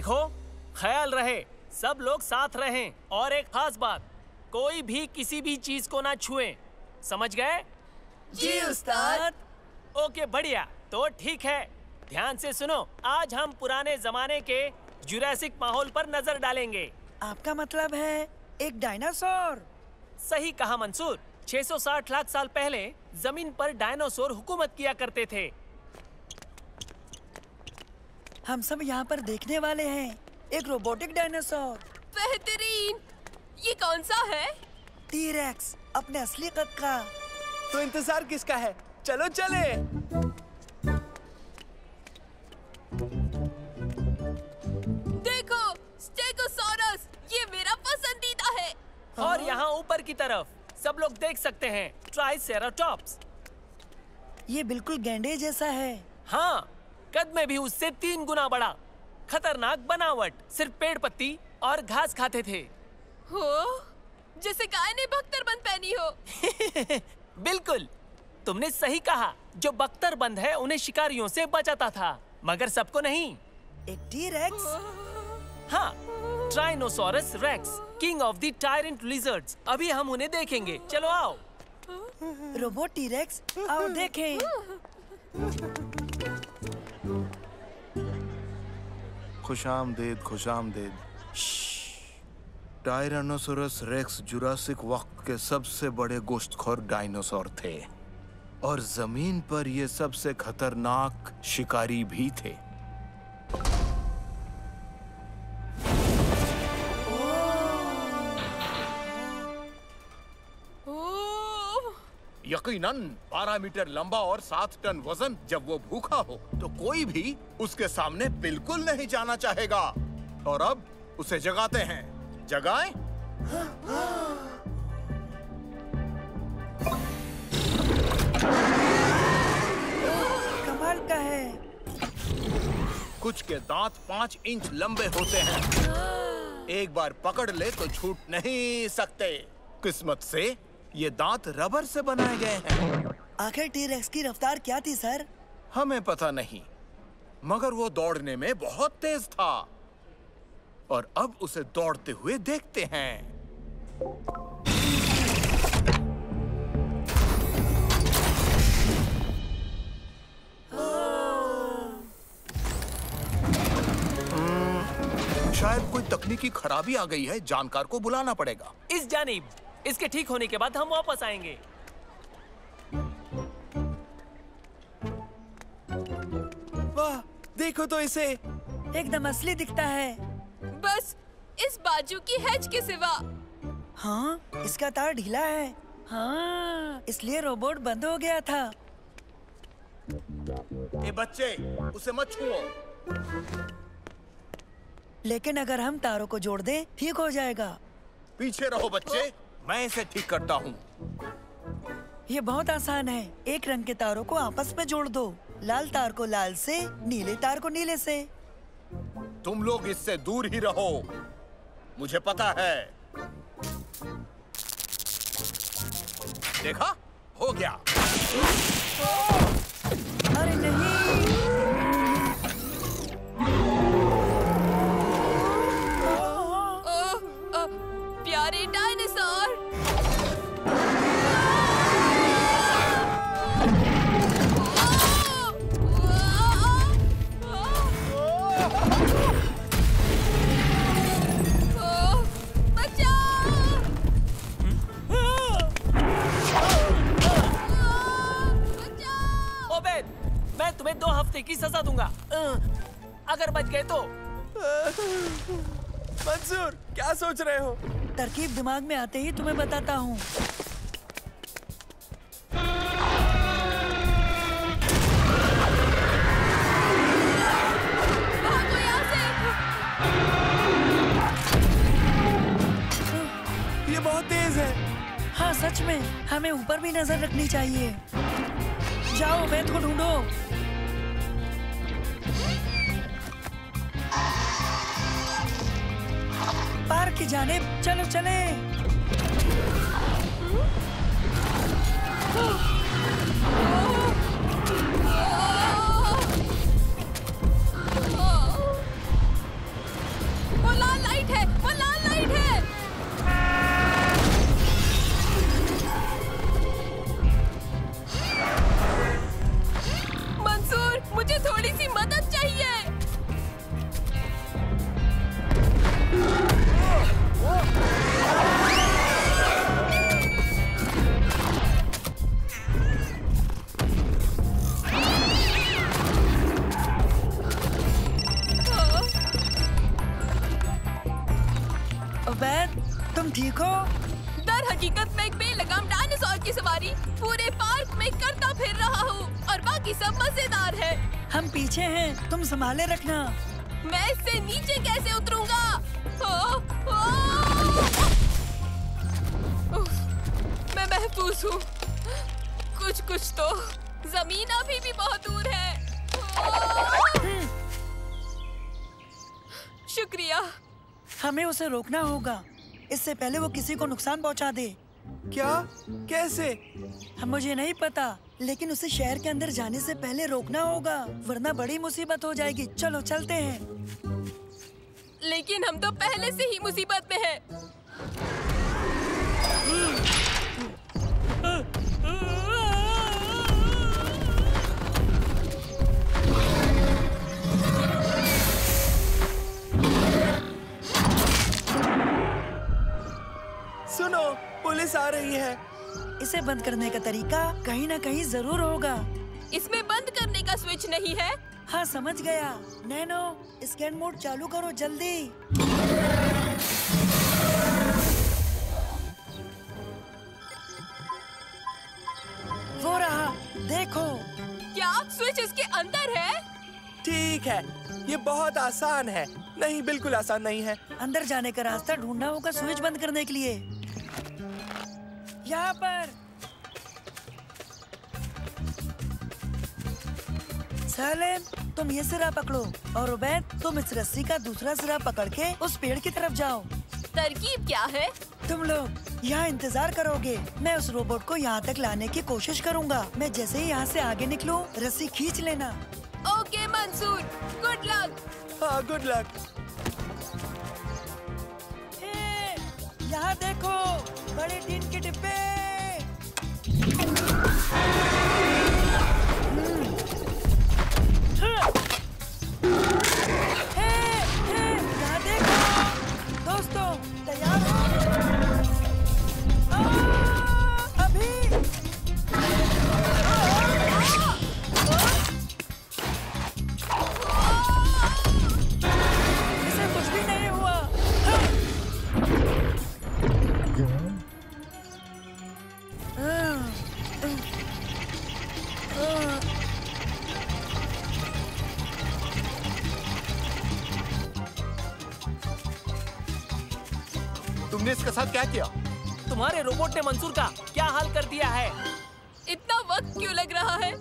देखो, ख्याल रहे, सब लोग साथ रहें। और एक खास बात, कोई भी किसी भी चीज को ना छुएं। समझ गए? जी उस्ताद। ओके, बढ़िया। तो ठीक है, ध्यान से सुनो। आज हम पुराने जमाने के जुरासिक माहौल पर नजर डालेंगे। आपका मतलब है एक डायनासोर? सही कहा मंसूर। 660 लाख साल पहले जमीन पर डायनासोर हुकूमत किया करते थे। हम सब यहाँ पर देखने वाले हैं एक रोबोटिक डायनासोर। बेहतरीन। ये कौन सा है? टी-रेक्स, अपने असली कद का। तो इंतजार किसका है? चलो चले। देखो, स्टेगोसॉरस, ये मेरा पसंदीदा है। और यहाँ ऊपर की तरफ सब लोग देख सकते हैं ट्राइसेराटॉप्स। ये बिल्कुल गैंडे जैसा है। हाँ, कद में भी उससे 3 गुना बड़ा। खतरनाक बनावट, सिर्फ पेड़ पत्ती और घास खाते थे। हो, जैसे गाय ने बख्तरबंद पहनी हो। बिल्कुल, तुमने सही कहा। जो बख्तरबंद है उन्हें शिकारियों से बचाता था, मगर सबको नहीं। एक टी-रेक्स? हाँ, tyrannosaurus rex, king of the tyrant lizards. अभी हम उन्हें देखेंगे। चलो आओ। रोबोट टी-रेक्स, आओ देखें। खुशामदीद, खुशामदीद। टायरानोसोरस रेक्स जुरासिक वक्त के सबसे बड़े गोश्तखोर डायनासोर थे और जमीन पर ये सबसे खतरनाक शिकारी भी थे। यकीनन 12 मीटर लंबा और 7 टन वजन। जब वो भूखा हो तो कोई भी उसके सामने बिल्कुल नहीं जाना चाहेगा। और अब उसे जगाते हैं। जगाएं? कमाल का है। कुछ के दांत 5 इंच लंबे होते हैं। एक बार पकड़ ले तो छूट नहीं सकते। किस्मत से ये दांत रबर से बनाए गए हैं। आखिर टी-रेक्स की रफ्तार क्या थी सर? हमें पता नहीं, मगर वो दौड़ने में बहुत तेज था। और अब उसे दौड़ते हुए देखते हैं। शायद कोई तकनीकी खराबी आ गई है। जानकार को बुलाना पड़ेगा। इस जानिब। इसके ठीक होने के बाद हम वापस आएंगे। वाह, देखो तो इसे। एकदम असली दिखता है। बस इस बाजू की हैज के सिवा। हाँ, इसका तार ढीला है। हाँ, इसलिए रोबोट बंद हो गया था। ए बच्चे, उसे मत छुओ। लेकिन अगर हम तारों को जोड़ दें, ठीक हो जाएगा। पीछे रहो बच्चे, मैं इसे ठीक करता हूँ। ये बहुत आसान है। एक रंग के तारों को आपस में जोड़ दो। लाल तार को लाल से, नीले तार को नीले से। तुम लोग इससे दूर ही रहो, मुझे पता है। देखा, हो गया। अरे नहीं। प्यारे डायनासोर। ओबेद, मैं तुम्हें 2 हफ्ते की सजा दूंगा। अगर बच गए तो। मंसूर, क्या सोच रहे हो? तरकीब दिमाग में आते ही तुम्हें बताता हूँ। ये बहुत तेज है। हाँ सच में, हमें ऊपर भी नजर रखनी चाहिए। जाओ, वेद को ढूंढो। पार्क की जानिब चलो चले। लाइट है, वो लाल लाइट है। मंसूर, मुझे थोड़ी सी मदद चाहिए। उबैद, तुम ठीक हो? दर हकीकत मैं एक बेलगाम डायनासोर की सवारी पूरे पार्क में करता फिर रहा हूँ और बाकी सब मजेदार है। हम पीछे हैं, तुम संभाले रखना। मैं इससे नीचे कैसे उतरूंगा? उफ, मैं महफूज हूँ। कुछ तो जमीन अभी भी बहुत दूर है। शुक्रिया। हमें उसे रोकना होगा, इससे पहले वो किसी को नुकसान पहुंचा दे। क्या? कैसे? मुझे नहीं पता, लेकिन उसे शहर के अंदर जाने से पहले रोकना होगा, वरना बड़ी मुसीबत हो जाएगी। चलो चलते हैं। लेकिन हम तो पहले से ही मुसीबत में हैं। सुनो, पुलिस आ रही है। इसे बंद करने का तरीका कहीं ना कहीं जरूर होगा। इसमें बंद करने का स्विच नहीं है। हाँ, समझ गया। नैनो, स्कैन मोड चालू करो जल्दी। वो रहा, देखो। क्या स्विच इसके अंदर है? ठीक है, ये बहुत आसान है। नहीं, बिल्कुल आसान नहीं है। अंदर जाने का रास्ता ढूंढना होगा स्विच बंद करने के लिए। यहाँ पर। सलेम, तुम ये सिरा पकड़ो और उबैद, तुम इस रस्सी का दूसरा सिरा पकड़ के उस पेड़ की तरफ जाओ। तरकीब क्या है? तुम लोग यहाँ इंतजार करोगे, मैं उस रोबोट को यहाँ तक लाने की कोशिश करूँगा। मैं जैसे ही यहाँ से आगे निकलूं, रस्सी खींच लेना। Okay Mansoor, good luck. हाँ, गुड लक। यहाँ देखो, बड़े टीन के डिब्बे। यहाँ देखो, दोस्तों, तैयार हो? अभी। इसे कुछ भी नहीं हुआ। तुमने इसके साथ क्या किया? तुम्हारे रोबोट ने मंसूर का क्या हाल कर दिया है? इतना वक्त क्यों लग रहा है?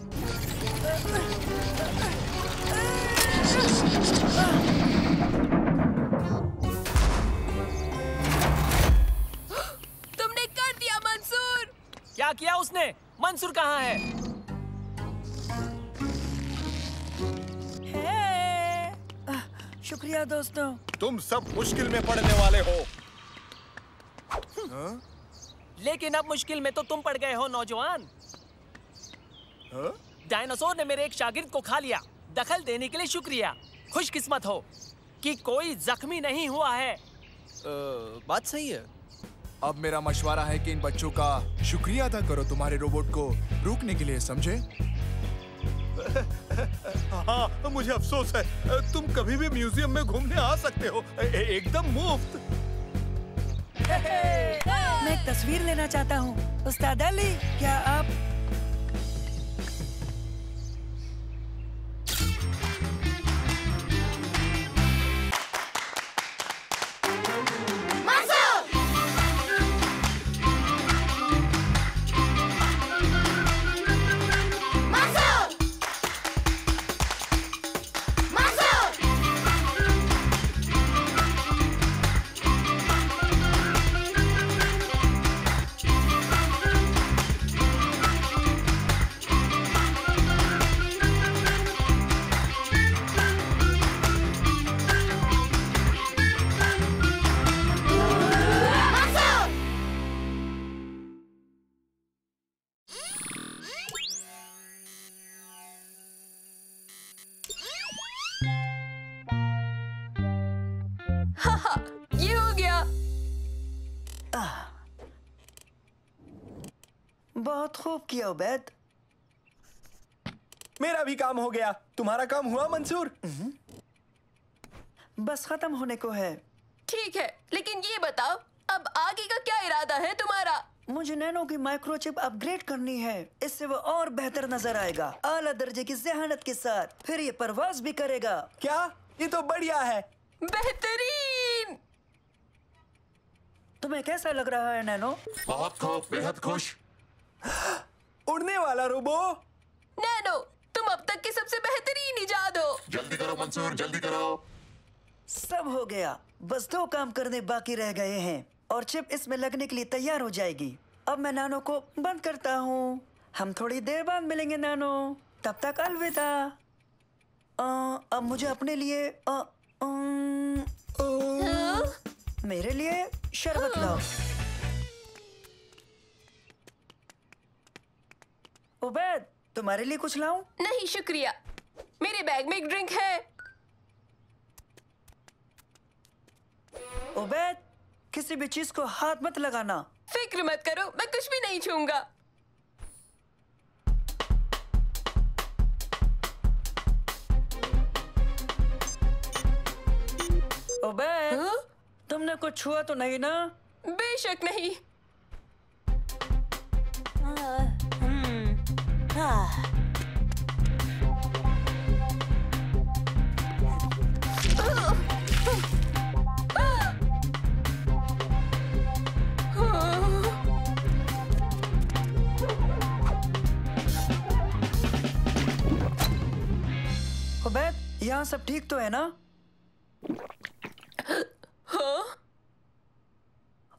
तुमने कर दिया मंसूर। क्या किया उसने? मंसूर कहाँ है? शुक्रिया दोस्तों। तुम सब मुश्किल में पड़ने वाले हो। लेकिन अब मुश्किल में तो तुम पड़ गए हो नौजवान। डायनासोर ने मेरे एक शागिर्द को खा लिया। दखल देने के लिए शुक्रिया। खुशकिस्मत हो कि कोई जख्मी नहीं हुआ है। बात सही है। अब मेरा मशवरा है कि इन बच्चों का शुक्रिया अदा करो तुम्हारे रोबोट को रोकने के लिए, समझे? हाँ, मुझे अफसोस है। तुम कभी भी म्यूजियम में घूमने आ सकते हो, एकदम मुफ्त। मैं एक तस्वीर लेना चाहता हूँ। उस्ताद अली, क्या आप? बहुत खूब किया उबैद। मेरा भी काम हो गया। तुम्हारा काम हुआ मंसूर? बस खत्म होने को है। ठीक है, लेकिन ये बताओ अब आगे का क्या इरादा है तुम्हारा? मुझे नैनो की माइक्रोचिप अपग्रेड करनी है। इससे वो और बेहतर नजर आएगा, आला दर्जे की ज़हानत के साथ। फिर ये परवाज भी करेगा। क्या? ये तो बढ़िया है। बेहतरीन। तुम्हें कैसा लग रहा है नैनो? बहुत खूब, बेहद खुश। उड़ने वाला रोबो। नैनो, तुम अब तक की सबसे बेहतरीन इजाद हो। जल्दी करो मंसूर, जल्दी करो। सब हो गया, बस 2 काम करने बाकी रह गए हैं और चिप इसमें लगने के लिए तैयार हो जाएगी। अब मैं नैनो को बंद करता हूँ। हम थोड़ी देर बाद मिलेंगे नैनो, तब तक अलविदा। अब मुझे अपने लिए मेरे लिए शरबत लाओ। उबैद, तुम्हारे लिए कुछ लाऊं? नहीं शुक्रिया, मेरे बैग में एक ड्रिंक है। उबैद, किसी भी चीज को हाथ मत लगाना। फिक्र मत करो, मैं कुछ भी नहीं छूंगा। उबैद, तुमने कुछ छुआ तो नहीं ना? बेशक नहीं। उबैद, यहाँ सब ठीक तो है ना? हाँ?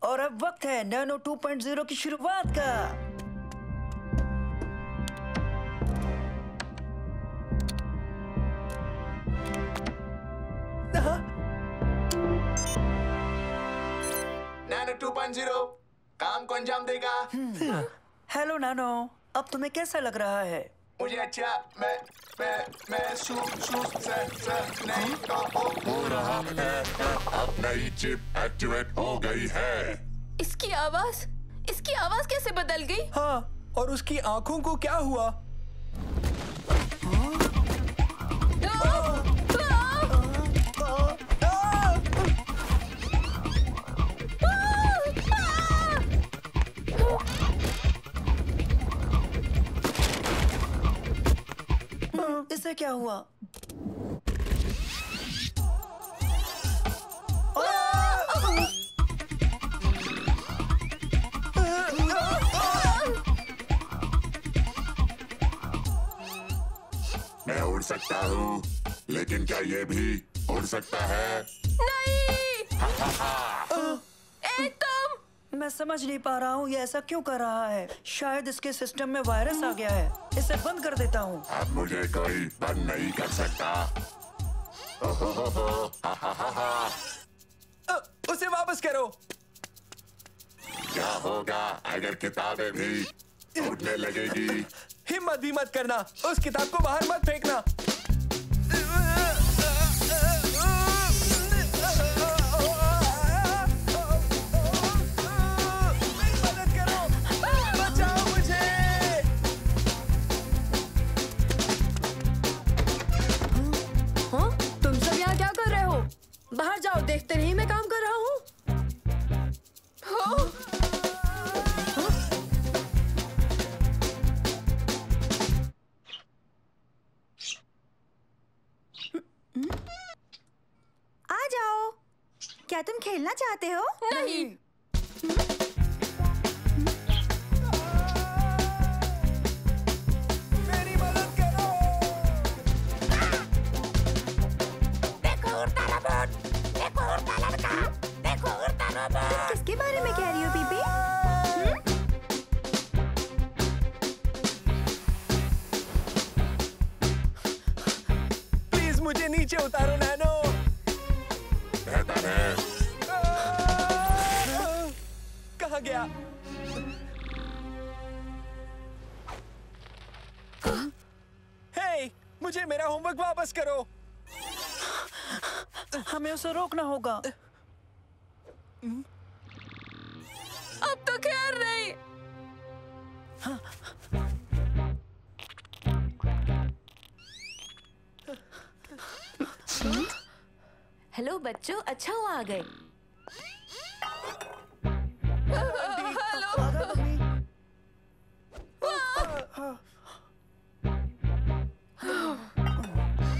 और अब वक्त है नैनो 2.0 की शुरुआत का। नैनो 2.0 काम को अंजाम देगा। हेलो नैनो, अब तुम्हें कैसा लग रहा है? मुझे अच्छा, मैं शू से नहीं हो रहा है। अब नई चिप एक्टिवेट हो गई है। इसकी आवाज कैसे बदल गई? हाँ, और उसकी आंखों को क्या हुआ? इसे क्या हुआ? मैं उड़ सकता हूँ, लेकिन क्या ये भी उड़ सकता है? नहीं। तुम। मैं समझ नहीं पा रहा हूँ ये ऐसा क्यों कर रहा है। शायद इसके सिस्टम में वायरस आ गया है। इसे बंद कर देता हूँ। अब मुझे कोई बंद नहीं कर सकता। उसे वापस करो। क्या होगा अगर किताबें भी उड़ने लगेगी? हिम्मत भी मत करना, उस किताब को बाहर मत फेंकना। मदद करो, बचाओ मुझे। हाँ? तुम सब यहाँ क्या कर रहे हो? बाहर जाओ, देखते नहीं मैं काम कर रहा हूँ। आ जाओ। क्या तुम खेलना चाहते हो? नहीं। मेरी मदद करो। देखो उड़ता रोबोट, देखो उड़ता लड़का, देखो उड़ता रोबोट। किसके बारे में कह रही हो बीबी? प्लीज मुझे नीचे उतारो नैनो। बेहतर है। कहाँ गया? हे, मुझे मेरा होमवर्क वापस करो। हमें उसे रोकना होगा। अब तो खैर नहीं। हेलो बच्चों, अच्छा हुआ आ गए।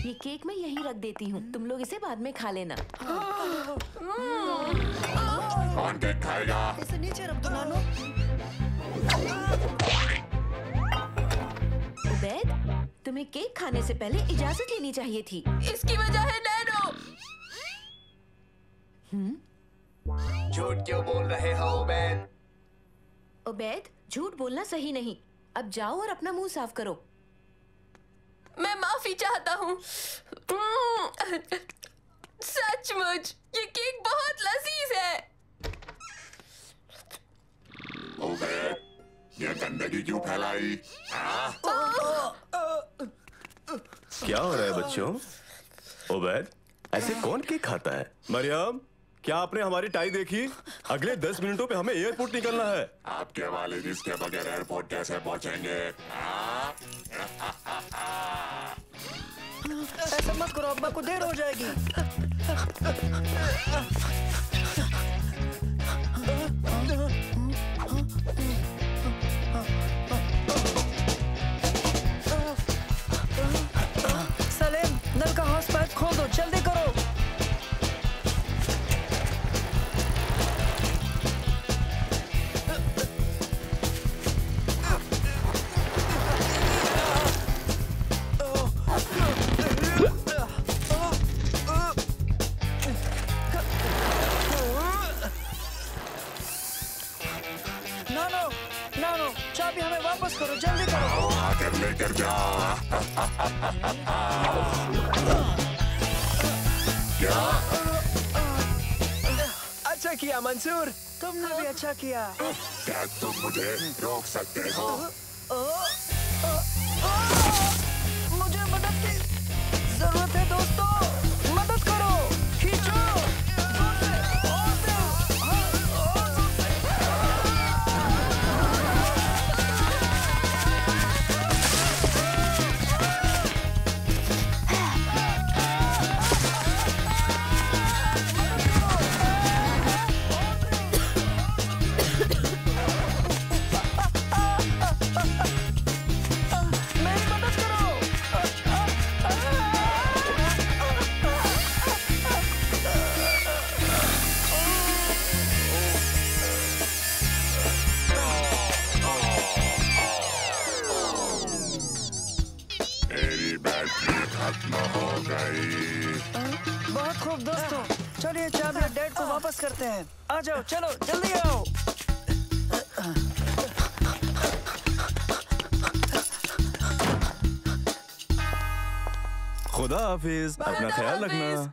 ये केक मैं यहीं रख देती हूँ, तुम लोग इसे बाद में खा लेना। कौन केक खाएगा? इसे नीचे रख दो नानो। उबैद, तुम्हें केक खाने से पहले इजाजत लेनी चाहिए थी। इसकी वजह है नैनो। झूठ क्यों बोल रहे हो उबैद? उबैद, झूठ बोलना सही नहीं। अब जाओ और अपना मुंह साफ करो। मैं माफी चाहता हूँ। सचमुच ये केक बहुत लजीज है। उबैद, ये गंदगी क्यों फैलाई? क्या हो रहा है बच्चों? उबैद, ऐसे कौन केक खाता है? मरियम, क्या आपने हमारी टाई देखी? अगले 10 मिनटों पे हमें एयरपोर्ट निकलना है। आपके वालिद इसके बगैर एयरपोर्ट कैसे पहुंचेंगे? ऐसा मत करो, अब्बा को देर हो जाएगी। सलीम, नल का हॉस पाइप खोल दो, जल्दी करो। चाबी हमें वापस करो, जल्दी करो। आकर लेकर जाओ। क्या? अच्छा किया मंसूर, तुमने भी अच्छा किया। क्या तुम मुझे रोक सकते हो? मुझे मदद की जरूरत है दोस्तों, मदद करो, खींचो। बहुत खूब दोस्तों, चलिए चाबी डैड को वापस करते हैं। आ जाओ, चलो जल्दी आओ। खुदा हाफिज, अपना ख्याल रखना।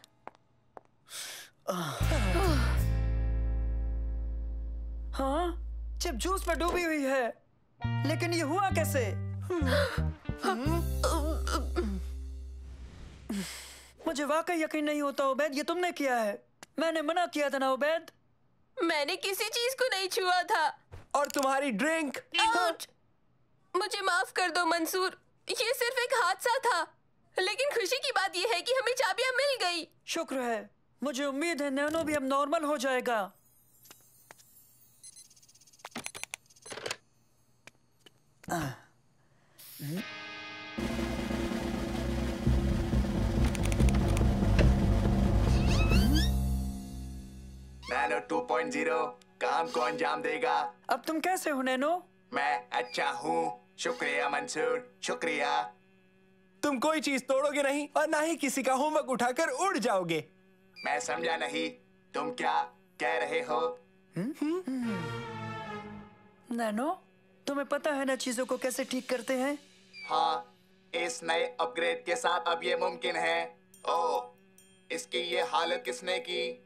हाँ, चिप जूस में डूबी हुई है, लेकिन ये हुआ कैसे? मुझे वाकई यकीन नहीं होता उबैद, ये तुमने किया है। मैंने मना किया था ना उबैद। मैंने किसी चीज को नहीं छुआ था। और तुम्हारी ड्रिंक। मुझे माफ कर दो मंसूर, ये सिर्फ एक हादसा था। लेकिन खुशी की बात ये है कि हमें चाबियां मिल गई। शुक्र है, मुझे उम्मीद है नैनो भी अब नॉर्मल हो जाएगा। नैनो 2.0 काम को अंजाम देगा। अब तुम कैसे हो नैनो? मैं अच्छा हूँ, शुक्रिया मंसूर, शुक्रिया। तुम कोई चीज तोड़ोगे नहीं और ना ही किसी का होमवर्क उठाकर उड़ जाओगे। मैं समझा नहीं, तुम क्या कह रहे हो? नैनो, तुम्हें पता है ना चीजों को कैसे ठीक करते हैं? हाँ, इस नए अपग्रेड के साथ अब ये मुमकिन है। ओह, इसकी ये हालत किसने की?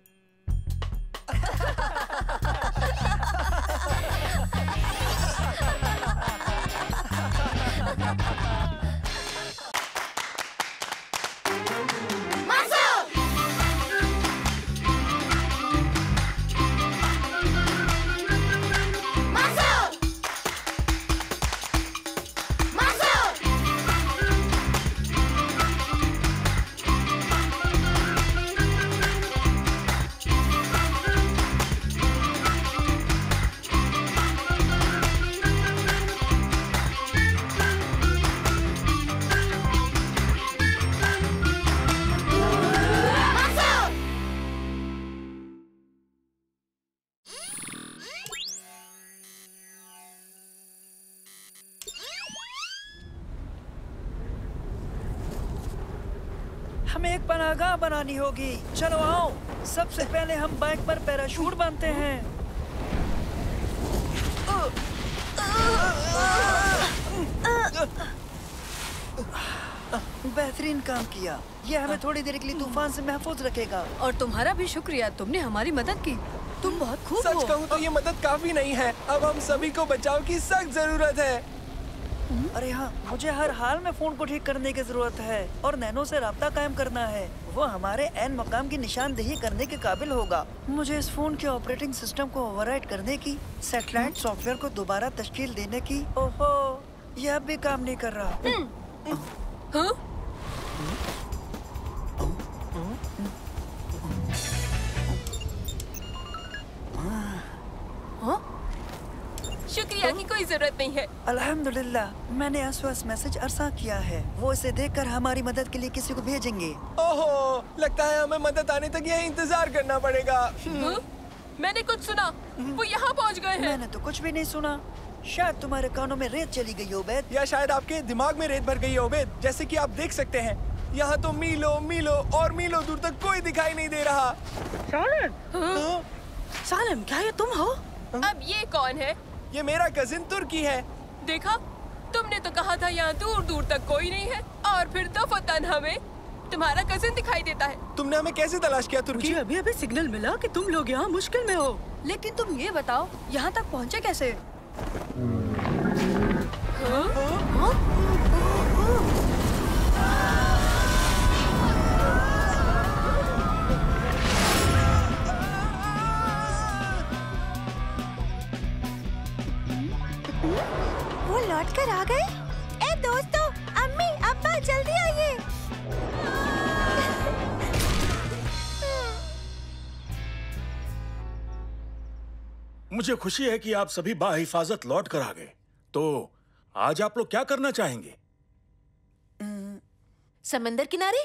हमें एक पनाहगाह बनानी होगी। चलो आओ, सबसे पहले हम बाइक पर पैराशूट बांधते हैं। बेहतरीन काम किया। ये हमें थोड़ी देर के लिए तूफान से महफूज रखेगा। और तुम्हारा भी शुक्रिया, तुमने हमारी मदद की। तुम बहुत खूब हो। सच कहूँ तो ये मदद काफी नहीं है। अब हम सभी को बचाव की सख्त जरूरत है। अरे हाँ, मुझे हर हाल में फोन को ठीक करने की जरूरत है और नैनो से राब्ता कायम करना है। वो हमारे एन मकाम की निशानदेही करने के काबिल होगा। मुझे इस फोन के ऑपरेटिंग सिस्टम को ओवरराइट करने की, सैटेलाइट सॉफ्टवेयर को दोबारा तश्कील देने की। ओहो, यह भी काम नहीं कर रहा। हाँ? शुक्रिया की कोई जरूरत नहीं है। अल्हम्दुलिल्लाह, मैंने SOS मैसेज अरसा किया है। वो इसे देखकर हमारी मदद के लिए किसी को भेजेंगे। ओहो, लगता है हमें मदद आने तक यह इंतजार करना पड़ेगा। मैंने कुछ सुना, वो यहाँ पहुँच गए हैं। मैंने तो कुछ भी नहीं सुना। शायद तुम्हारे कानों में रेत चली गई उबैद, या शायद आपके दिमाग में रेत भर गई है उबैद। जैसे कि आप देख सकते हैं, यहाँ तो मीलों मीलों और मीलों दूर तक कोई दिखाई नहीं दे रहा। सालिम, क्या ये तुम हो? अब ये कौन है? ये मेरा कजिन तुर्की है। देखा, तुमने तो कहा था यहाँ दूर दूर तक कोई नहीं है, और फिर दफतन हमें तुम्हारा कजिन दिखाई देता है। तुमने हमें कैसे तलाश किया तुर्की? मुझे अभी अभी सिग्नल मिला कि तुम लोग यहाँ मुश्किल में हो। लेकिन तुम ये बताओ, यहाँ तक पहुँचे कैसे? वो लौट कर आ गए। ए दोस्तों, अम्मी, अब्बा, जल्दी आइए। मुझे खुशी है कि आप सभी बाहिफाजत लौट कर आ गए। तो आज आप लोग क्या करना चाहेंगे? समंदर किनारे?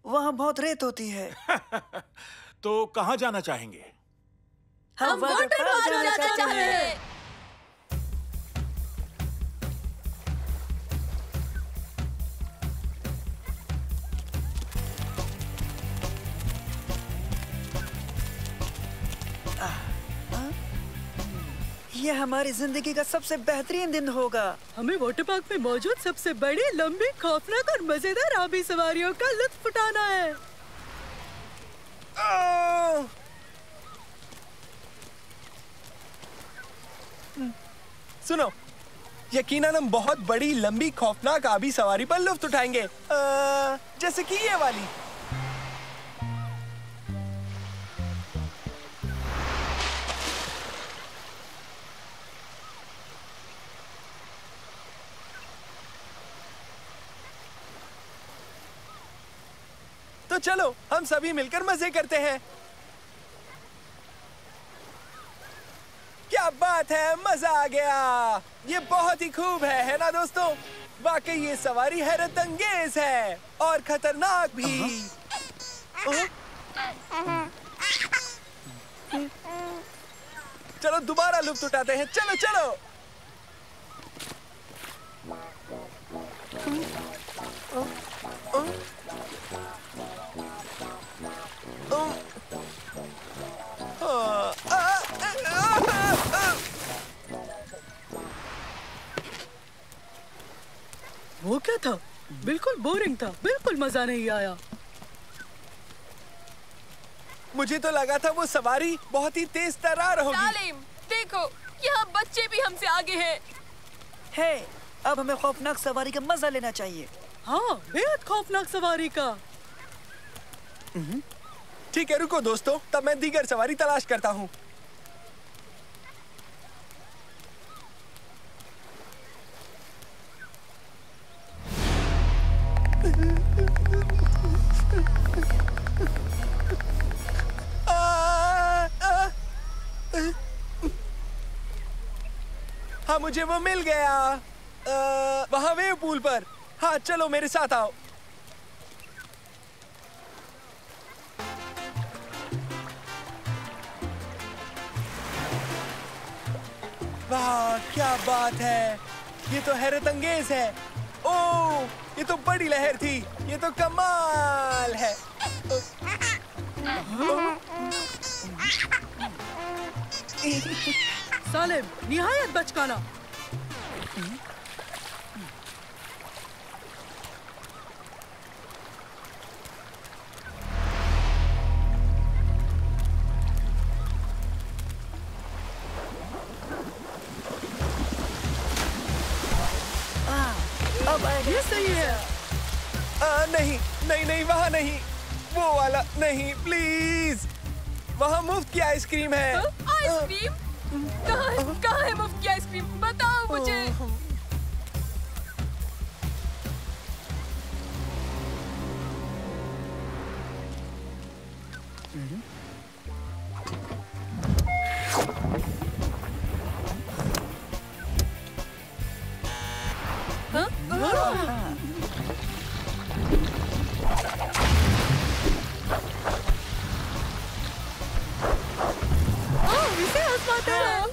वहाँ बहुत रेत होती है। तो कहाँ जाना चाहेंगे? हम वाटर पार्क जाना चाहते हैं। ये हमारी जिंदगी का सबसे बेहतरीन दिन होगा। हमें वाटर पार्क में मौजूद सबसे बड़ी, लंबी, खौफनाक और मजेदार आबी सवारियों का लुत्फ उठाना है। सुनो, यकीनन हम बहुत बड़ी, लंबी, खौफनाक आबी सवारी पर लुत्फ उठाएंगे, जैसे कि ये वाली। तो चलो हम सभी मिलकर मजे करते हैं। क्या बात है, मजा आ गया। ये बहुत ही खूब है ना दोस्तों? वाकई ये सवारी हैरत अंगेज है और खतरनाक भी। चलो दोबारा लुत्फ उठाते हैं। चलो चलो। वो क्या था? बिल्कुल बोरिंग था, बिल्कुल मजा नहीं आया। मुझे तो लगा था वो सवारी बहुत ही तेज तर्रार होगी। सालिम, देखो, यहाँ बच्चे भी हमसे आगे हैं। हे, अब हमें खौफनाक सवारी का मजा लेना चाहिए। हाँ, बेहद खौफनाक सवारी का। ठीक है, रुको दोस्तों, तब मैं दीगर सवारी तलाश करता हूँ। हाँ, मुझे वो मिल गया। वहाँ वेव पूल पर। हाँ, चलो मेरे साथ आओ। वाह, क्या बात है। ये तो हैरत अंगेज है। ओह, ये तो बड़ी लहर थी। ये तो कमाल है। सालिम, निहायत बचकाना। अब ये सही है। नहीं नहीं नहीं, वहाँ नहीं, वो वाला नहीं, प्लीज। वहाँ मुफ्त की आइसक्रीम है। आइसक्रीम? कहाँ है मुफ्त की आइसक्रीम? बताओ मुझे।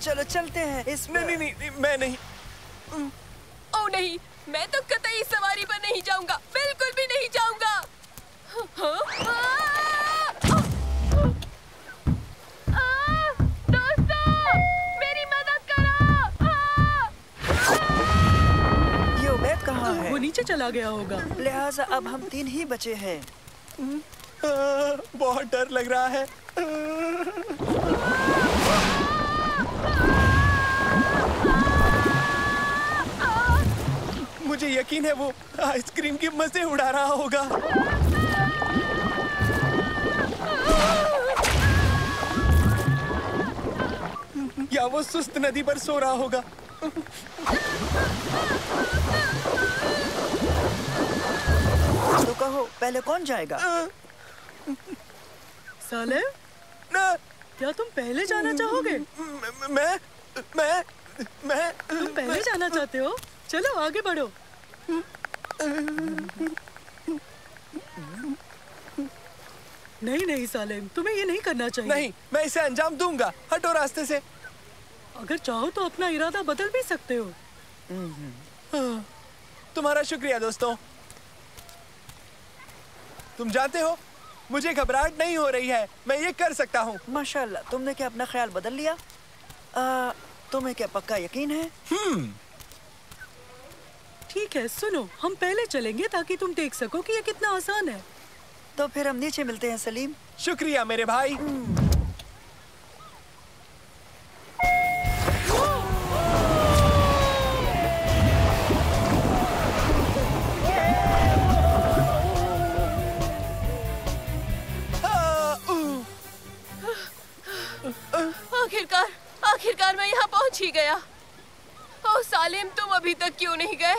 चलो चलते हैं इस। नहीं, नहीं नहीं, मैं नहीं। ओ नहीं, मैं तो कतई सवारी पर नहीं जाऊंगा, बिल्कुल भी नहीं जाऊंगा। दोस्तों, मेरी मदद करो। ये उबैद कहाँ है? वो नीचे चला गया होगा। लिहाजा अब हम 3 ही बचे हैं। बहुत डर लग रहा है। मुझे यकीन है वो आइसक्रीम के मजे उड़ा रहा होगा। या वो सुस्त नदी पर सो रहा होगा। तो कहो, पहले कौन जाएगा? सालिम, क्या तुम पहले जाना चाहोगे? मैं तुम पहले जाना चाहते हो? चलो आगे बढ़ो। नहीं नहीं सालिम, तुम्हें ये नहीं करना चाहिए। नहीं, मैं इसे अंजाम दूंगा। हटो रास्ते से। अगर चाहो तो अपना इरादा बदल भी सकते हो। तुम्हारा शुक्रिया दोस्तों। तुम जानते हो, मुझे घबराहट नहीं हो रही है। मैं ये कर सकता हूँ। माशाल्लाह, तुमने क्या अपना ख्याल बदल लिया? तुम्हें क्या पक्का यकीन है? ठीक है, सुनो, हम पहले चलेंगे ताकि तुम देख सको कि ये कितना आसान है। तो फिर हम नीचे मिलते हैं सलीम। शुक्रिया मेरे भाई। आखिरकार मैं यहाँ पहुँच ही गया। ओह सालिम, तुम अभी तक क्यों नहीं गए?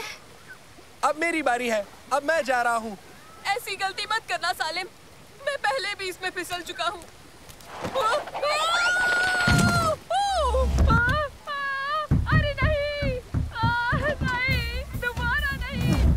अब मेरी बारी है। अब मैं जा रहा हूँ। ऐसी गलती मत करना सालिम, मैं पहले भी इसमें फिसल चुका हूँ। अरे नहीं, नहीं, दोबारा नहीं।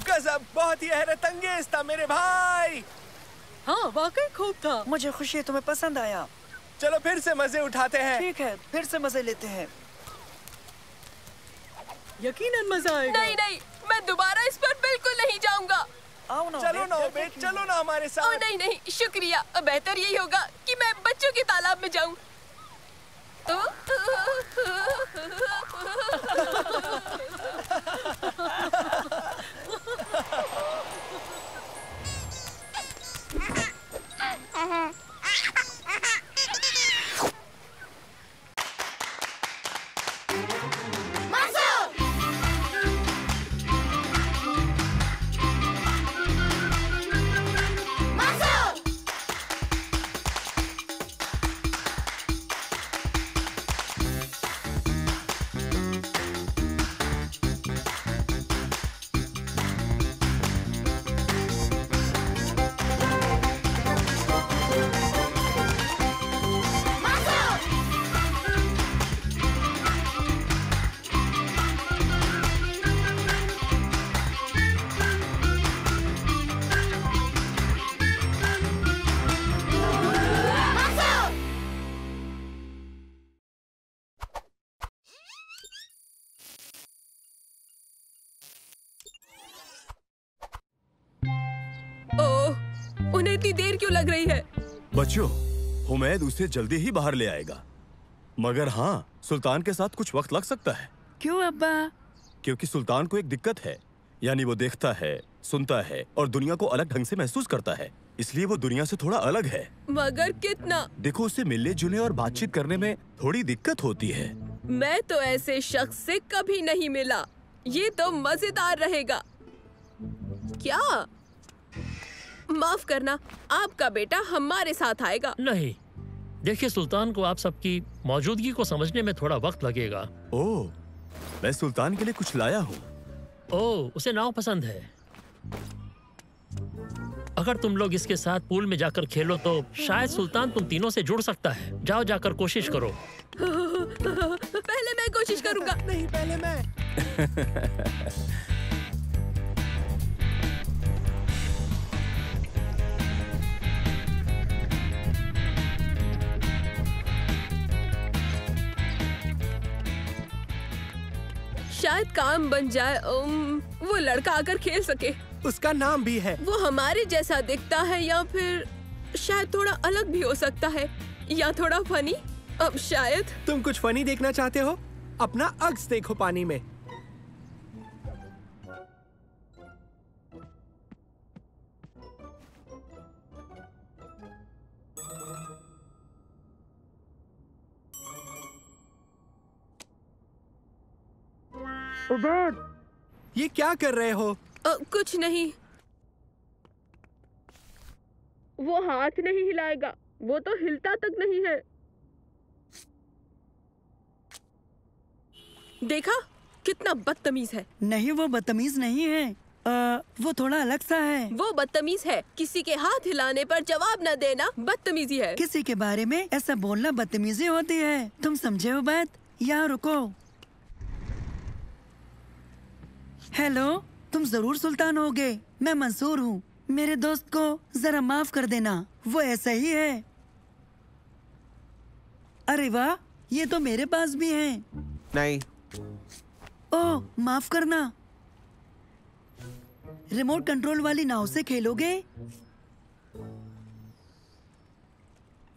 गजब, बहुत ही हैरत अंगेज था मेरे भाई। हाँ, वाकई खूब था। मुझे खुशी है तुम्हें पसंद आया। चलो फिर से मजे उठाते हैं। ठीक है, फिर से मजे लेते हैं। यकीनन मजा आएगा। नहीं नहीं, मैं दोबारा इस पर बिल्कुल नहीं जाऊंगा। आओ ना, चलो ना बेट, चलो ना हमारे साथ। ओह नहीं नहीं, शुक्रिया। बेहतर यही होगा कि मैं बच्चों के तालाब में जाऊं। इतनी देर क्यों लग रही है? बच्चों, हुमैद उसे जल्दी ही बाहर ले आएगा, मगर हाँ, सुल्तान के साथ कुछ वक्त लग सकता है। क्यों अब्बा? क्योंकि सुल्तान को एक दिक्कत है, यानी वो देखता है, सुनता है और दुनिया को अलग ढंग से महसूस करता है, इसलिए वो दुनिया से थोड़ा अलग है। मगर कितना? देखो, उसे मिलने जुलने और बातचीत करने में थोड़ी दिक्कत होती है। मैं तो ऐसे शख्स से कभी नहीं मिला। ये तो मजेदार रहेगा। क्या? माफ करना, आपका बेटा हमारे साथ आएगा। नहीं, देखिए सुल्तान को आप सबकी मौजूदगी को समझने में थोड़ा वक्त लगेगा। ओह, मैं सुल्तान के लिए कुछ लाया हूँ। ओह, उसे नाव पसंद है। अगर तुम लोग इसके साथ पूल में जाकर खेलो तो शायद सुल्तान तुम तीनों से जुड़ सकता है। जाओ, जाकर कोशिश करो। पहले मैं कोशिश करूंगा। नहीं, पहले मैं। शायद काम बन जाए। वो लड़का आकर खेल सके। उसका नाम भी है। वो हमारे जैसा दिखता है या फिर शायद थोड़ा अलग भी हो सकता है, या थोड़ा फनी। अब शायद तुम कुछ फनी देखना चाहते हो? अपना अक्स देखो पानी में। ये क्या कर रहे हो? कुछ नहीं। वो हाथ नहीं हिलाएगा। वो तो हिलता तक नहीं है। देखा, कितना बदतमीज है। नहीं, वो बदतमीज नहीं है। वो थोड़ा अलग सा है। वो बदतमीज है। किसी के हाथ हिलाने पर जवाब न देना बदतमीजी है। किसी के बारे में ऐसा बोलना बदतमीजी होती है। तुम समझे हो बात? यहाँ रुको। हेलो, तुम जरूर सुल्तान होगे। मैं मंसूर हूँ। मेरे दोस्त को जरा माफ कर देना, वो ऐसा ही है। अरे वाह, ये तो मेरे पास भी है। नहीं। ओह, माफ करना। रिमोट कंट्रोल वाली नाव से खेलोगे?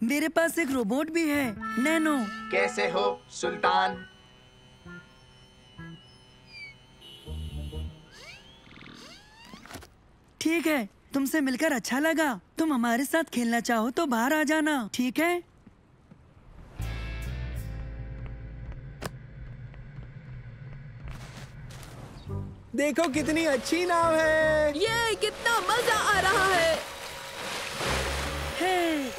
मेरे पास एक रोबोट भी है, नैनो। कैसे हो सुल्तान? ठीक है, तुमसे मिलकर अच्छा लगा। तुम हमारे साथ खेलना चाहो तो बाहर आ जाना, ठीक है? देखो कितनी अच्छी नाव है। ये कितना मजा आ रहा है। हे।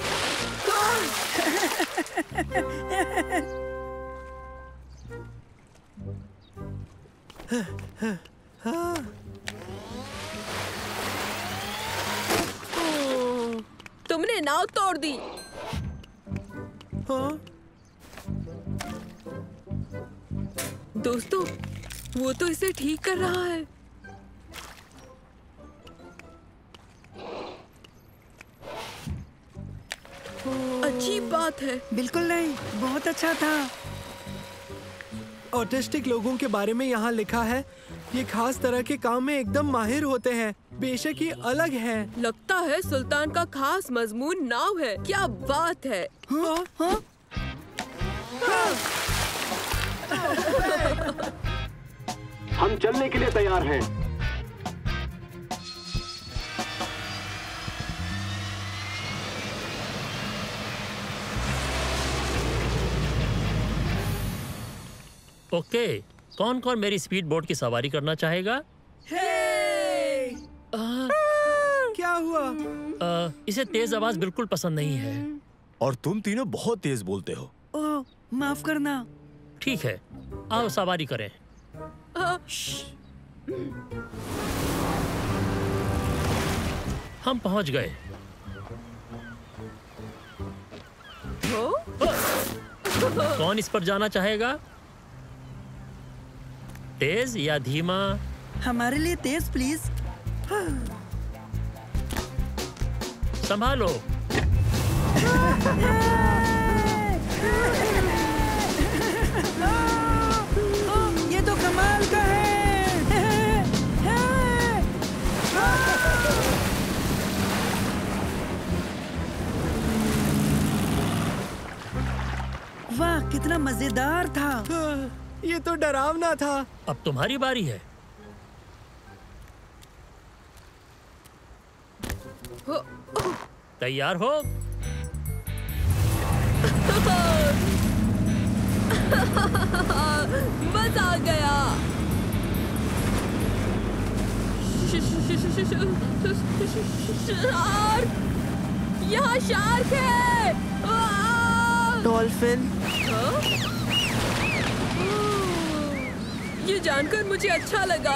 तुमने नाव तोड़ दी। हाँ? दोस्तों, वो तो इसे ठीक कर रहा है। अच्छी बात है। बिल्कुल नहीं, बहुत अच्छा था। ऑटिस्टिक लोगों के बारे में यहाँ लिखा है, ये खास तरह के काम में एकदम माहिर होते हैं। बेशक ये अलग है। लगता है सुल्तान का खास मजमून नाव है। क्या बात है। हाँ? हाँ? हम चलने के लिए तैयार हैं। ओके, कौन कौन मेरी स्पीड बोट की सवारी करना चाहेगा? क्या हुआ? इसे तेज आवाज बिल्कुल पसंद नहीं है। और तुम तीनों बहुत तेज बोलते हो। ओह, माफ करना। ठीक है, आओ सवारी करें। हम पहुंच गए। कौन इस पर जाना चाहेगा? तेज या धीमा? हमारे लिए तेज प्लीज। संभालो। ये तो कमाल का है। कितना मजेदार था। ये तो डरावना था। अब तुम्हारी बारी है। तैयार हो? मजा आ गया। शार्क! यहाँ शार्क है। डॉल्फिन। ये जानकर मुझे अच्छा लगा।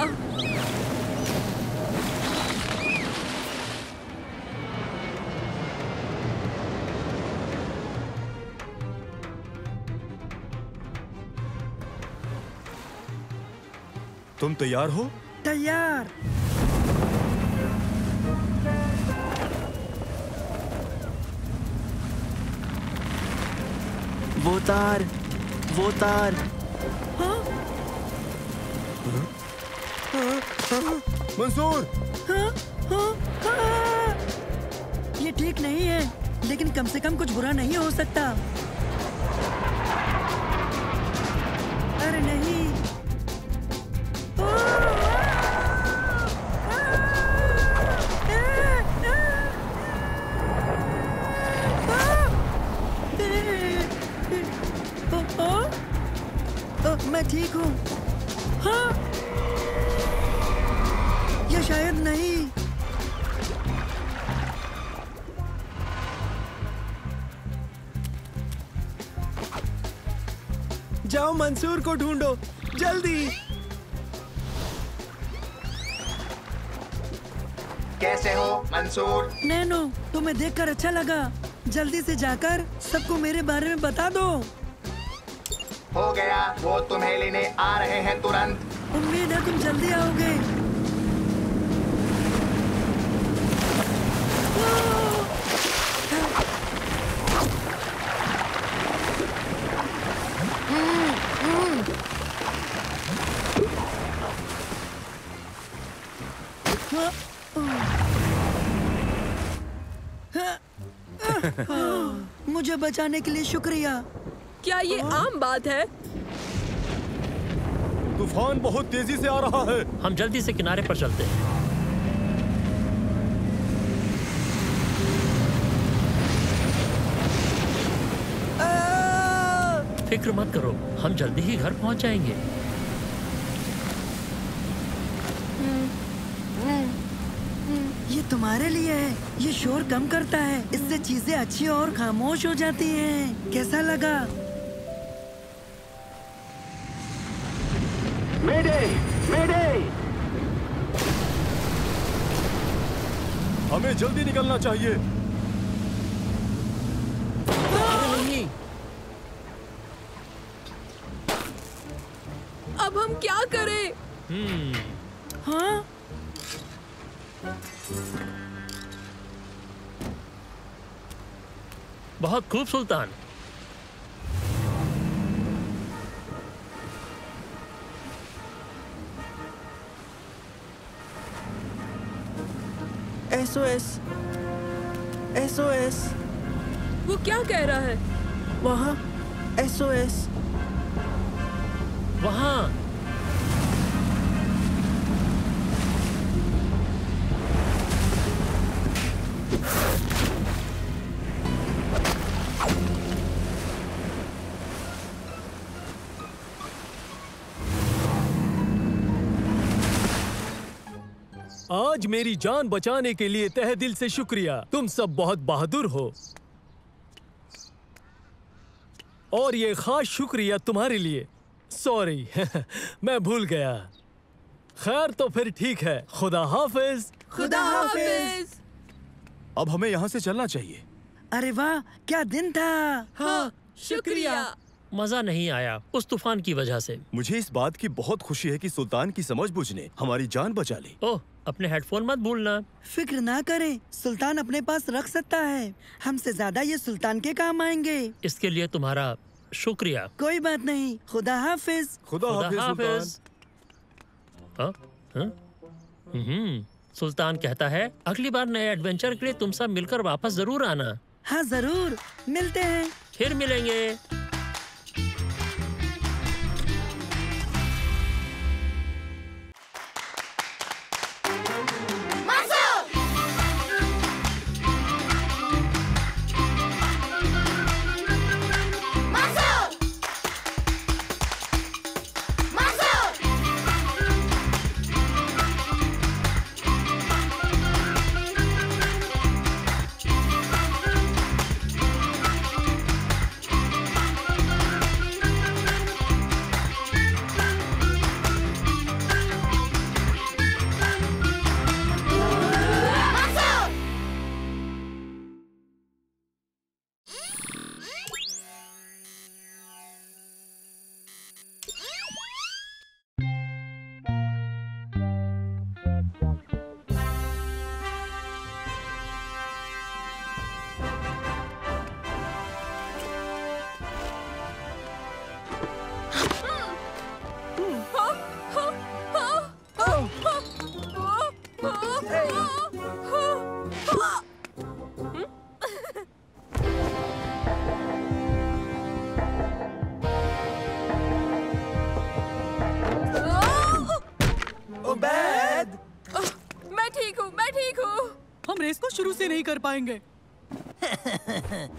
तुम तैयार हो? तैयार। वो तार। मंसूर! ये ठीक नहीं है, लेकिन कम से कम कुछ बुरा नहीं हो सकता। अरे नहीं। मैं ठीक हूँ। हाँ? या शायद नहीं। जाओ मंसूर को ढूंढो, जल्दी। कैसे हो मंसूर? नैनो, तुम्हें देखकर अच्छा लगा। जल्दी से जाकर सबको मेरे बारे में बता दो। हो गया, वो तुम्हें लेने आ रहे हैं तुरंत। उम्मीद है तुम जल्दी आओगे। मुझे बचाने के लिए शुक्रिया। क्या ये आम बात है? तूफान बहुत तेजी से आ रहा है। हम जल्दी से किनारे पर चलते हैं। फिक्र मत करो, हम जल्दी ही घर पहुंच जाएंगे। ये तुम्हारे लिए है। ये शोर कम करता है, इससे चीजें अच्छी और खामोश हो जाती हैं। कैसा लगा? मेडे! मेडे! हमें जल्दी निकलना चाहिए। अब हम क्या करें? हाँ? बहुत खूब सुल्तान। SOS। SOS। वो क्या कह रहा है? वहाँ SOS। वहाँ। आज मेरी जान बचाने के लिए तहे दिल से शुक्रिया। तुम सब बहुत बहादुर हो। और ये खास शुक्रिया तुम्हारे लिए। सॉरी मैं भूल गया। खैर तो फिर ठीक है। खुदा हाफिज। खुदा हाफिज। अब हमें यहाँ से चलना चाहिए। अरे वाह, क्या दिन था। हाँ, शुक्रिया। मजा नहीं आया उस तूफान की वजह से। मुझे इस बात की बहुत खुशी है कि सुल्तान की समझबूझ ने हमारी जान बचा ली। ओह, अपने हेडफोन मत भूलना। फिक्र ना करें, सुल्तान अपने पास रख सकता है। हमसे ज्यादा ये सुल्तान के काम आएंगे। इसके लिए तुम्हारा शुक्रिया। कोई बात नहीं। खुदा हाफिज। खुदा हाफिज। सुल्तान कहता है अगली बार नए एडवेंचर के लिए तुम सब मिलकर वापस जरूर आना। हाँ जरूर, मिलते हैं। फिर मिलेंगे। उबैद! मैं ठीक हूँ। हम रेस को शुरू से नहीं कर पाएंगे।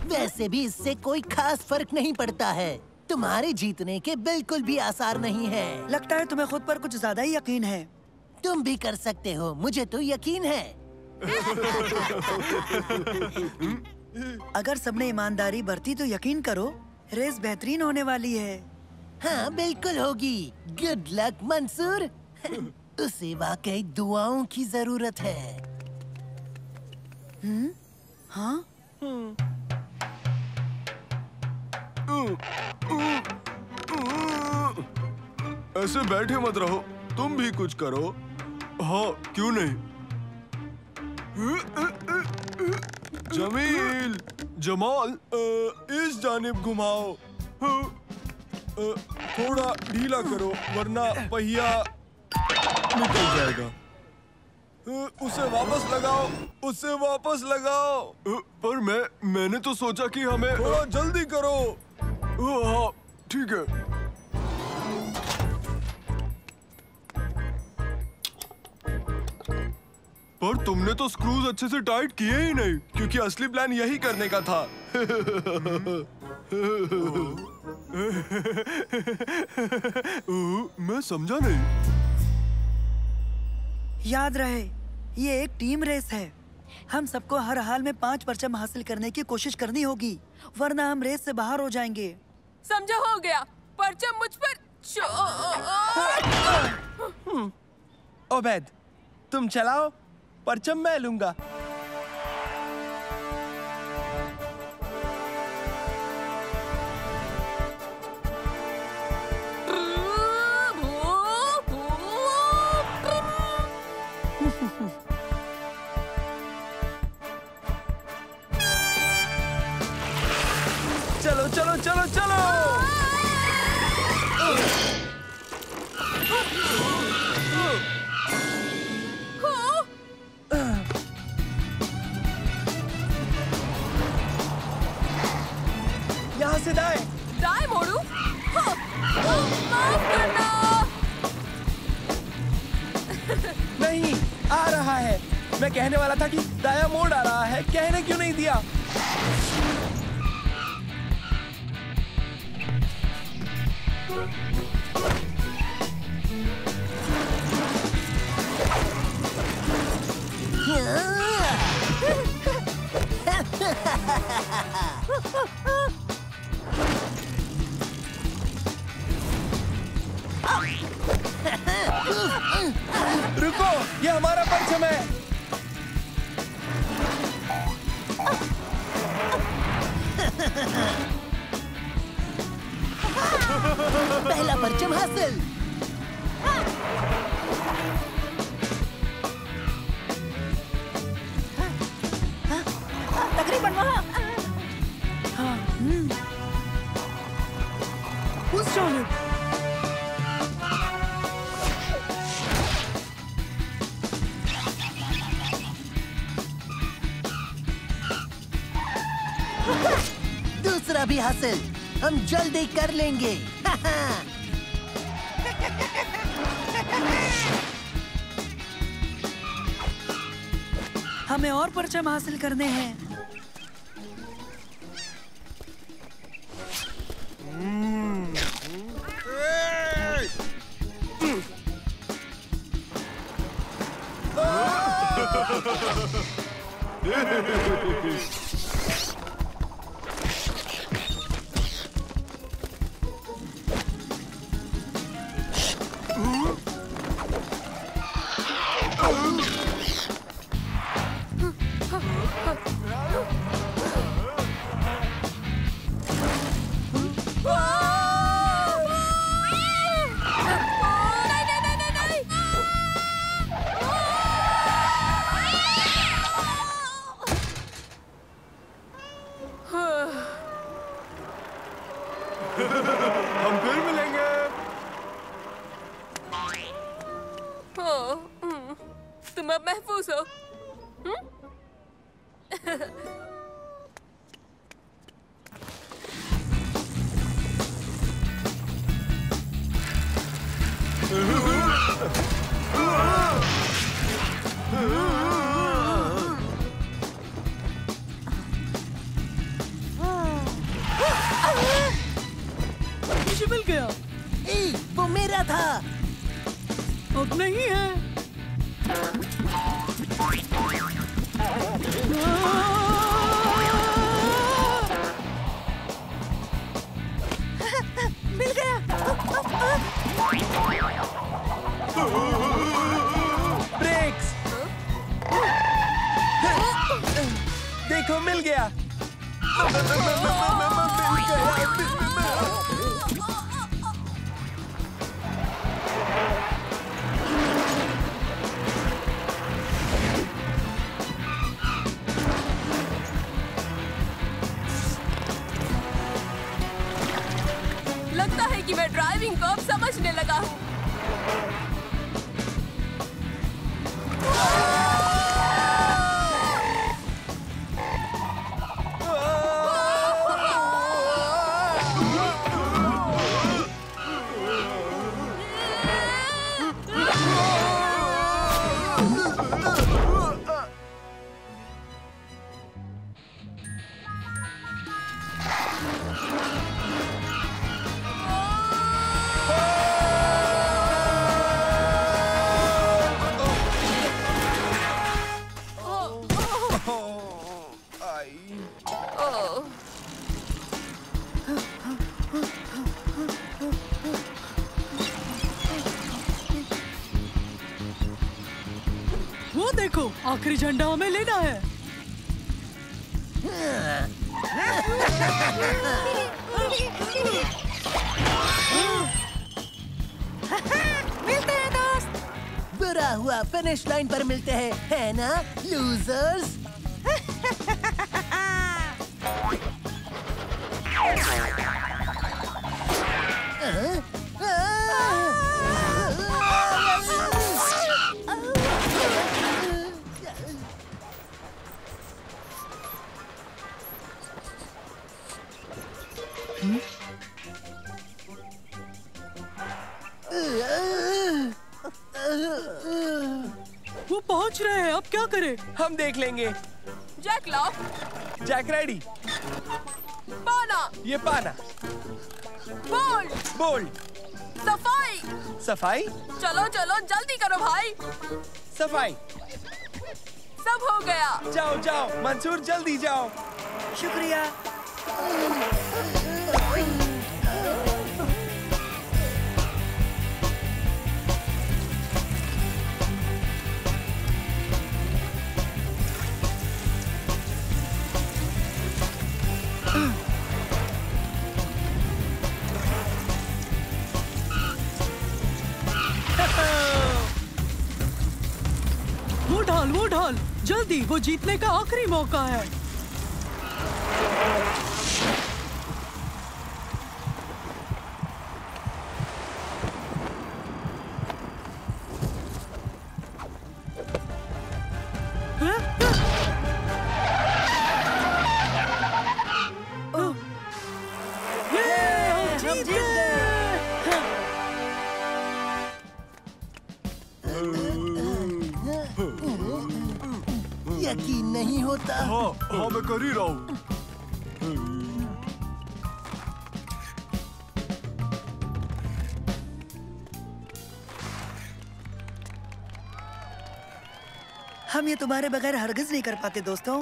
वैसे भी इससे कोई खास फर्क नहीं पड़ता है। तुम्हारे जीतने के बिल्कुल भी आसार नहीं है। लगता है तुम्हें खुद पर कुछ ज्यादा ही यकीन है। तुम भी कर सकते हो, मुझे तो यकीन है। अगर सबने ईमानदारी बरती तो यकीन करो, रेस बेहतरीन होने वाली है। हाँ बिल्कुल होगी। Good luck Mansoor. उसे वाकई दुआओं की जरूरत है। हाँ? ऐसे बैठे मत रहो, तुम भी कुछ करो। हाँ क्यों नहीं। जमील, जमाल, इस जानिब घुमाओ। थोड़ा ढीला करो वरना पहिया निकल जाएगा। उसे वापस लगाओ। पर मैंने तो सोचा कि हमें थोड़ा जल्दी करो। हाँ ठीक है। पर तुमने तो स्क्रूज अच्छे से टाइट किए ही नहीं, क्योंकि असली प्लान यही करने का था। मैं समझा नहीं। याद रहे, ये एक टीम रेस है। हम सबको हर हाल में 5 परचम हासिल करने की कोशिश करनी होगी, वरना हम रेस से बाहर हो जाएंगे। समझो, हो गया। परचम मुझ पर ओबैद, तुम चलाओ, परचम मैं लूंगा। चलो चलो चलो चलो। यहाँ से दाएं मोड़ू। माफ करना। नहीं, आ रहा है। मैं कहने वाला था कि दाया मोड़ आ रहा है, कहने क्यों नहीं दिया। रुको, ये हमारा परचम है। पहला परचम हासिल। तकरीबन वहाँ। उस जानिब। दूसरा भी हासिल। हम जल्दी कर लेंगे। हमें और परचम हासिल करने हैं। हम फिर मिलेंगे। तुम अब महफूज हो। मुझे मिल गया। वो मेरा था। अब नहीं है। मिल गया। ब्रेक्स। देखो मिल गया। लगता है कि मैं ड्राइविंग को अब समझने लगा हूँ। वो देखो, आखिरी झंडा हमें लेना है। मिलते हैं दोस्त। बुरा हुआ फिनिश लाइन पर मिलते हैं, है ना लूजर्स? वो पहुंच रहे हैं, अब क्या करें? हम देख लेंगे। जैक लाओ। Jack ready. पाना। ये पाना। बोल्ड। बोल्ड। सफाई। सफाई। चलो चलो जल्दी करो भाई। सफाई। सब हो गया। जाओ जाओ मंसूर, जल्दी जाओ। शुक्रिया। वो ढाल जल्दी, वो जीतने का आखिरी मौका है। हम जीत गए। यकीन नहीं होता। हाँ मैं कर ही रहा हूँ। हम ये तुम्हारे बगैर हरगिज नहीं कर पाते दोस्तों।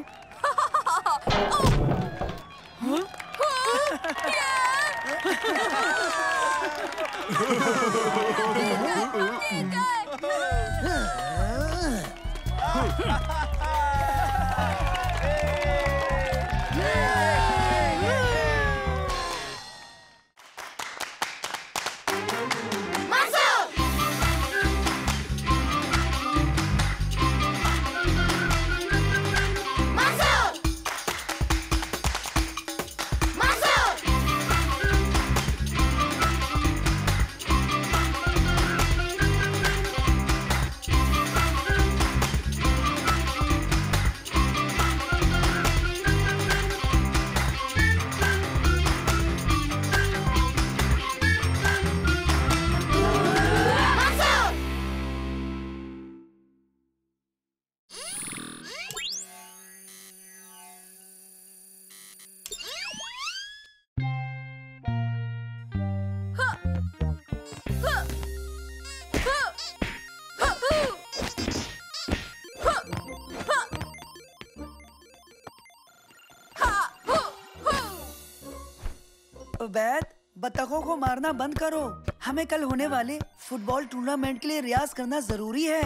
उबैद, बतखों को मारना बंद करो। हमें कल होने वाले फुटबॉल टूर्नामेंट के लिए रियाज करना जरूरी है।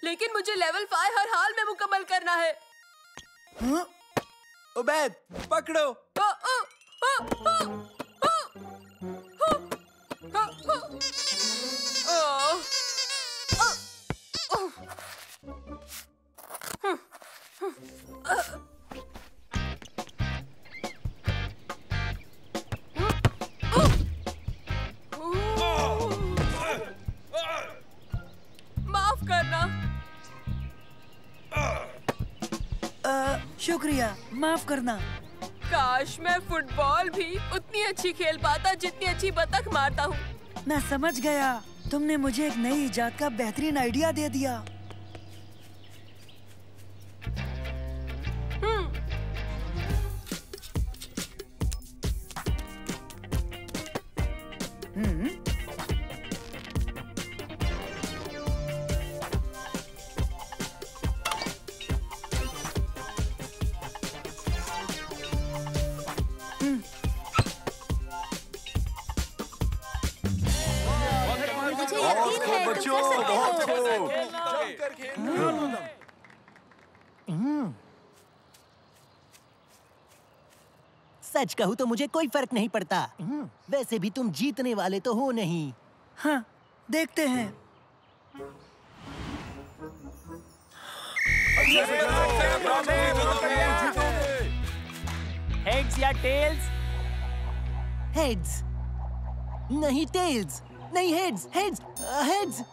लेकिन मुझे लेवल 5 हर हाल में मुकम्मल करना है। उबैद, पकड़ो। माफ करना। शुक्रिया, माफ करना। काश मैं फुटबॉल भी उतनी अच्छी खेल पाता जितनी अच्छी बतख मारता हूँ। मैं समझ गया, तुमने मुझे एक नई इजाद का बेहतरीन आइडिया दे दिया। सच कहूँ तो मुझे कोई फर्क नहीं पड़ता। वैसे भी तुम जीतने वाले तो हो नहीं। हाँ, देखते हैं। हेड्स या टेल्स? हेड्स। नहीं टेल्स, नहीं हेड्स, हेड्स, हेड्स।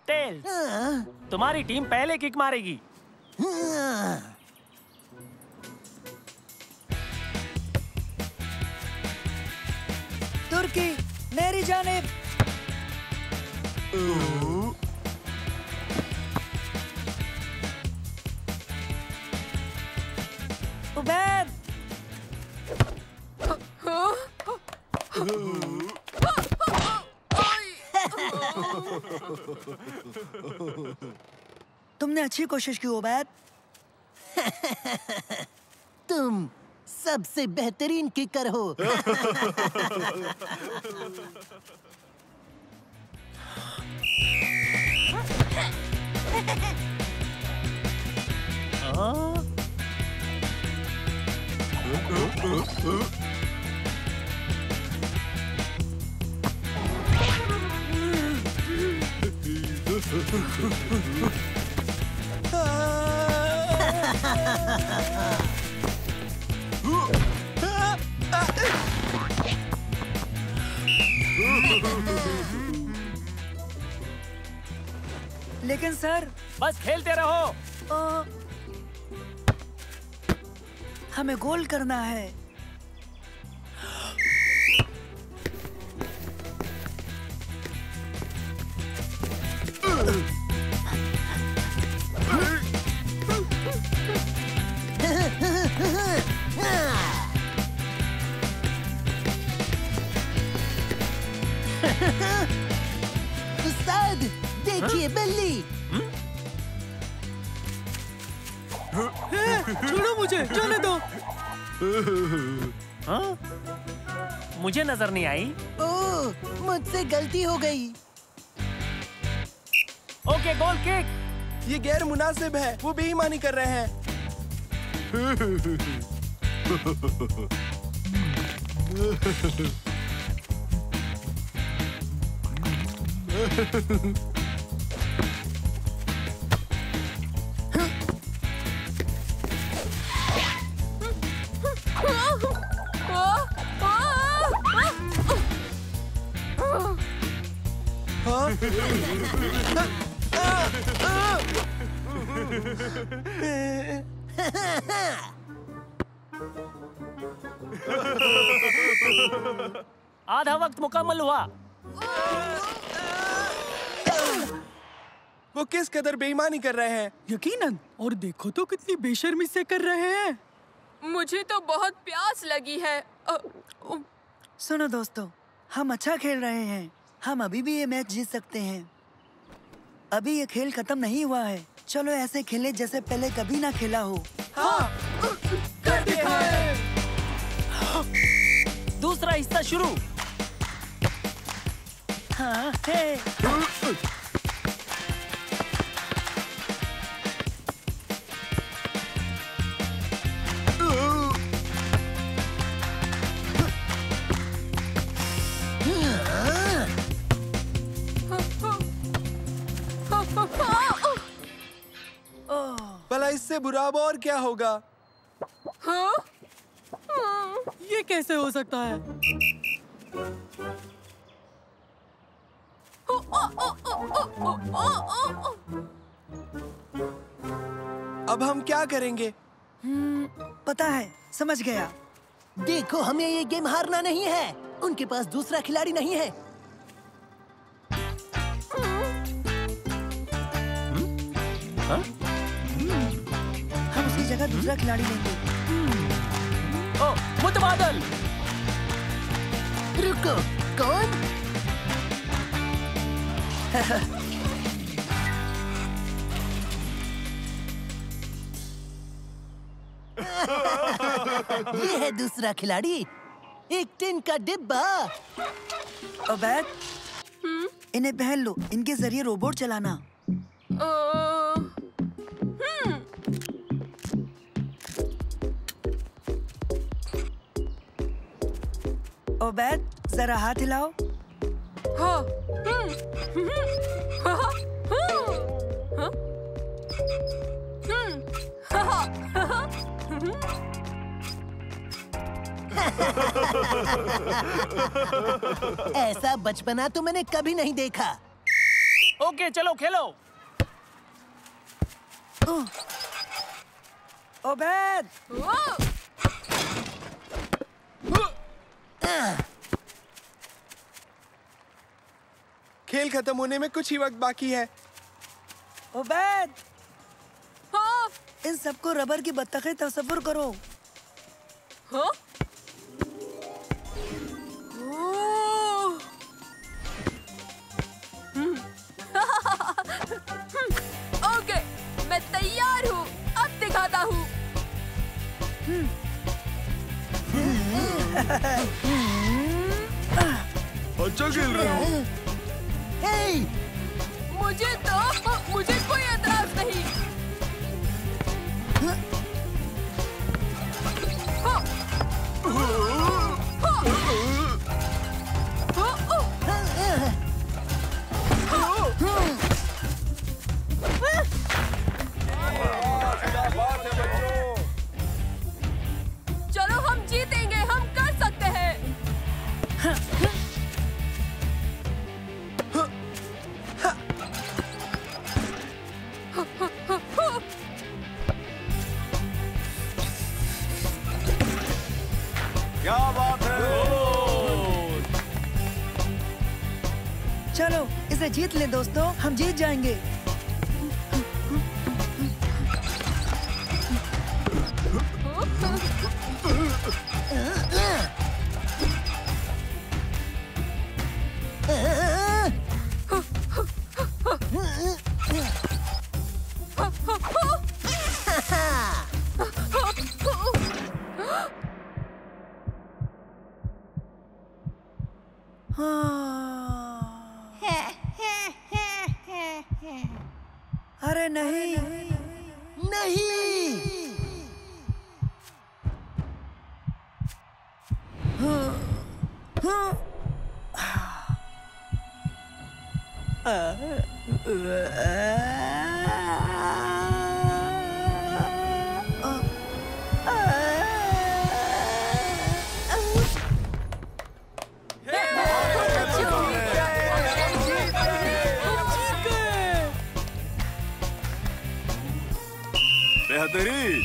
टेल्स। तुम्हारी टीम पहले किक मारेगी। तुर्की, मेरी जानिब। उबैद। तुमने अच्छी कोशिश की उबैद। तुम सबसे बेहतरीन किकर हो। लेकिन सर, बस खेलते रहो। हमें गोल करना है। उस्ताद, देखिए बल्ली। छोड़ो मुझे, जाने दो। हाँ? मुझे नजर नहीं आई। ओह, मुझसे गलती हो गई। Okay, goal kick. ये गैर मुनासिब है, वो बेईमानी कर रहे हैं। आधा वक्त मुकम्मल हुआ। वो किस कदर बेईमानी कर रहे हैं। यकीनन। और देखो तो कितनी बेशर्मी से कर रहे हैं। मुझे तो बहुत प्यास लगी है। सुनो दोस्तों, हम अच्छा खेल रहे हैं। हम अभी भी ये मैच जीत सकते हैं। अभी ये खेल खत्म नहीं हुआ है। चलो ऐसे खेलें जैसे पहले कभी ना खेला हो। हाँ, कर दिखाए। दूसरा हिस्सा शुरू। हाँ, हे। भला इससे बुरा अब और क्या होगा? हाँ? ये कैसे हो सकता है? अब हम क्या करेंगे? पता है, समझ गया। देखो, हमें ये गेम हारना नहीं है। उनके पास दूसरा खिलाड़ी नहीं है। हम उसकी जगह दूसरा खिलाड़ी लेंगे। ओ, मुतबादल। रुको, कौन? ये है दूसरा खिलाड़ी, एक टिन का डिब्बा। अबैद, इन्हें पहन लो, इनके जरिए रोबोट चलाना। ओबैद, जरा हाथ हिलाओ। हाँ। ऐसा बचपना तो मैंने कभी नहीं देखा। ओके, चलो खेलो। ओबैद! खेल खत्म होने में कुछ ही वक्त बाकी है। ओबैद! हाँ? इन सबको रबर की बत्तखें तस्वुर करो। हाँ? ओके, मैं तैयार हूँ। अब दिखाता हूँ। अच्छा खेल रहे हो। मुझे कोई एतराज नहीं। चलो, हम जीतेंगे, हम कर सकते हैं। क्या बात है? चलो, इसे जीत ले दोस्तों, हम जीत जाएंगे। अरे नहीं, नहीं। बेहतरीन।